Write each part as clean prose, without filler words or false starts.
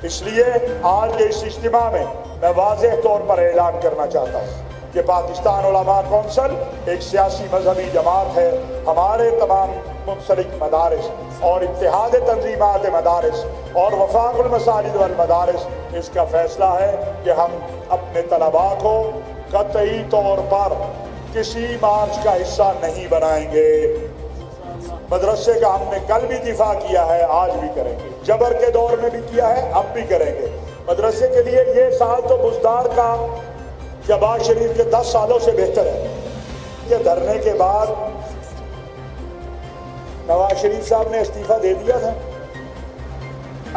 اس لیے آج کے اس اجتماع میں میں واضح طور پر اعلان کرنا چاہتا ہوں کہ پاکستان علماء کونسل ایک سیاسی مذہبی جماعت ہے. ہمارے تمام منسلک مدارس اور اتحاد تنظیمات مدارس اور وفاق المساجد والمدارس اس کا فیصلہ ہے کہ ہم اپنے طلباء کو قطعی طور پر کسی مارچ کا حصہ نہیں بنائیں گے. مدرسے کا ہم نے کل بھی دفاع کیا ہے، آج بھی کریں گے. جبر کے دور میں بھی کیا ہے، اب بھی کریں گے. مدرسے کے لیے یہ سال تو بزدار کا شہباز شریف کے 10 سالوں سے بہتر ہے. یہ دھرنے کے بعد نواز شریف صاحب نے استعفیٰ دے دیا تھا.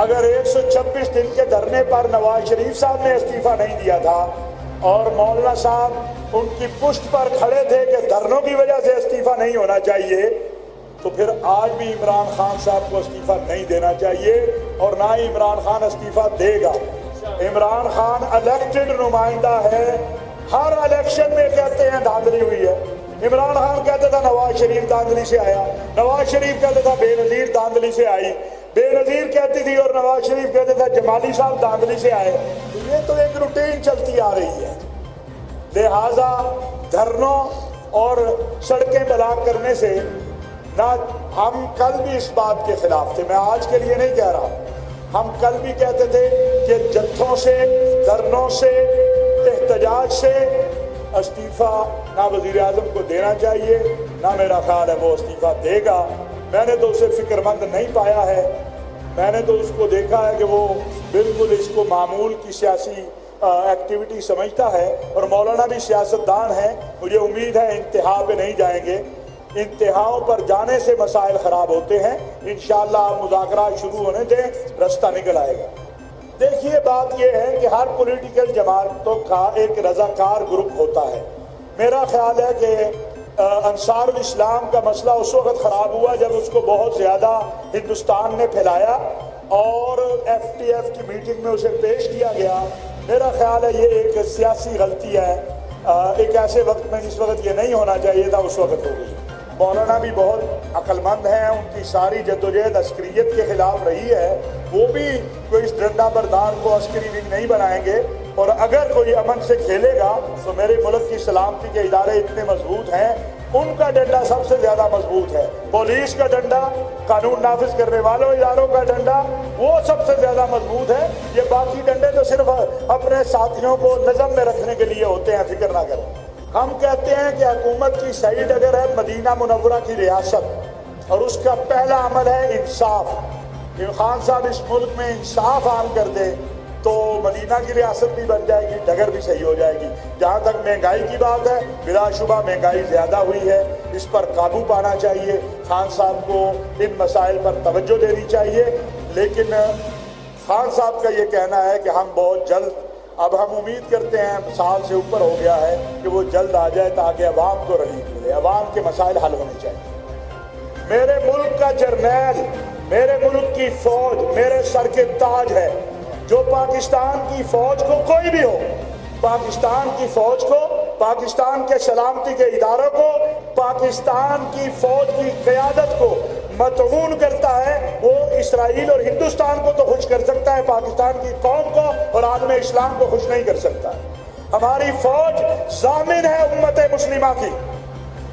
اگر 126 دن کے دھرنے پر نواز شریف صاحب نے استعفیٰ نہیں دیا تھا اور مولانا صاحب ان کی پشت پر کھڑے تھے کہ دھرنوں کی وجہ سے استعفیٰ نہیں ہونا چاہیے، تو پھر آج بھی عمران خان صاحب کو استعفیٰ نہیں دینا چاہیے اور نہ ہی عمران خان استعفیٰ دے گا. عمران خان الیکٹڈ نمائندہ ہے. ہر الیکشن میں کہتے ہیں دھاندلی ہوئی ہے. عمران خان کہتا تھا نواز شریف دھاندلی سے آیا، نواز شریف کہتا تھا بے نظیر دھاندلی سے آئی، بے نظیر کہتی تھی اور نواز شریف کہتا تھا جمالی صاحب دھاندلی سے آئے. یہ تو ایک روٹین چلتی آ رہی ہے. لہذا دھرنوں اور سڑکیں بلاک کرنے سے نہ، ہم کل بھی اس بات کے خلاف تھے. میں آج کے لیے نہیں کہہ رہا، ہم کل بھی کہتے تھے کہ جتھوں سے، دھرنوں سے، احتجاج سے استعفیٰ نہ وزیر اعظم کو دینا چاہیے، نہ میرا خیال ہے وہ استعفیٰ دے گا. میں نے تو اسے فکر مند نہیں پایا ہے. میں نے تو اس کو دیکھا ہے کہ وہ بالکل اس کو معمول کی سیاسی ایکٹیویٹی سمجھتا ہے. اور مولانا بھی سیاستدان ہیں، مجھے امید ہے انتہا پہ نہیں جائیں گے. انتہاؤں پر جانے سے مسائل خراب ہوتے ہیں. انشاءاللہ آپ مذاکرات شروع ہونے دیں، رستہ نکل آئے گا. دیکھیے بات یہ ہے کہ ہر پولیٹیکل جماعتوں کا ایک رضاکار گروپ ہوتا ہے. میرا خیال ہے کہ انصار الاسلام کا مسئلہ اس وقت خراب ہوا جب اس کو بہت زیادہ ہندوستان نے پھیلایا اور ایف ٹی ایف کی میٹنگ میں اسے پیش کیا گیا. میرا خیال ہے یہ ایک سیاسی غلطی ہے. ایک ایسے وقت میں جس وقت یہ نہیں ہونا چاہیے تھا اس وقت ہو گئی. مولانا بھی بہت عقل مند ہیں، ان کی ساری جدوجہد عسکریت کے خلاف رہی ہے. وہ بھی کوئی اس ڈنڈا بردار کو عسکری ونگ نہیں بنائیں گے. اور اگر کوئی امن سے کھیلے گا تو میرے ملک کی سلامتی کے ادارے اتنے مضبوط ہیں، ان کا ڈنڈا سب سے زیادہ مضبوط ہے. پولیس کا ڈنڈا، قانون نافذ کرنے والوں اداروں کا ڈنڈا، وہ سب سے زیادہ مضبوط ہے. یہ باقی ڈنڈے تو صرف اپنے ساتھیوں کو نظم میں رکھنے کے لیے ہوتے ہیں، فکر نہ کریں. ہم کہتے ہیں کہ حکومت کی سائیڈ اگر ہے مدینہ منورہ کی ریاست، اور اس کا پہلا عمل ہے انصاف. کہ خان صاحب اس ملک میں انصاف عام کر دے تو مدینہ کی ریاست بھی بن جائے گی، ڈگر بھی صحیح ہو جائے گی. جہاں تک مہنگائی کی بات ہے، بلا شبہ مہنگائی زیادہ ہوئی ہے، اس پر قابو پانا چاہیے. خان صاحب کو ان مسائل پر توجہ دینی چاہیے. لیکن خان صاحب کا یہ کہنا ہے کہ ہم بہت جلد، اب ہم امید کرتے ہیں سال سے اوپر ہو گیا ہے کہ وہ جلد آ جائے تاکہ عوام کو ریلیف ملے، عوام کے مسائل حل ہونے چاہیے. میرے ملک کا جرنیل، میرے ملک کی فوج میرے سر کے تاج ہے. جو پاکستان کی فوج کو، کوئی بھی ہو، پاکستان کی فوج کو، پاکستان کے سلامتی کے اداروں کو، پاکستان کی فوج کی قیادت کو مطعون کرتا ہے، وہ اسرائیل اور ہندوستان کو تو خوش کر سکتا ہے، پاکستان کی قوم کو اور عالم اسلام کو خوش نہیں کر سکتا. ہماری فوج ضامن ہے امت مسلمہ کی.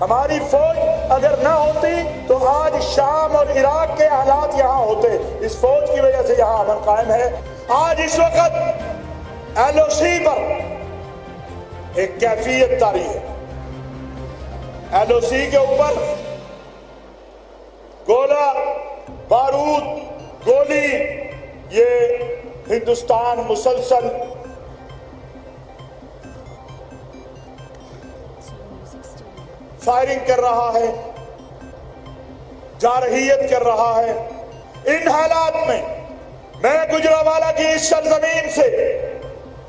ہماری فوج اگر نہ ہوتی تو آج شام اور عراق کے حالات یہاں ہوتے. اس فوج کی وجہ سے یہاں امن قائم ہے. آج اس وقت ایل او سی پر ایک کیفیت طاری ہے. ایل او سی کے اوپر گولہ، بارود، گولی، یہ ہندوستان مسلسل فائرنگ کر رہا ہے، جارحیت کر رہا ہے. ان حالات میں میں گجرانوالہ کی اس سرزمین سے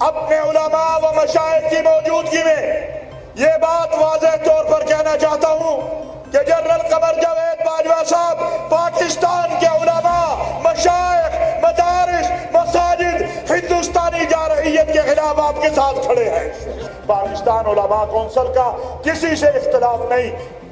اپنے علماء و مشائخ کی موجودگی میں یہ بات واضح طور پر کہنا چاہتا ہوں کہ جنرل قمر جاوید باجوہ صاحب پاکستان کے علماء، مشائخ، مدارس، مساجد ہندوستانی جارحیت کے خلاف آپ کے ساتھ کھڑے ہیں. پاکستان علماء کونسل کا کسی سے اختلاف نہیں.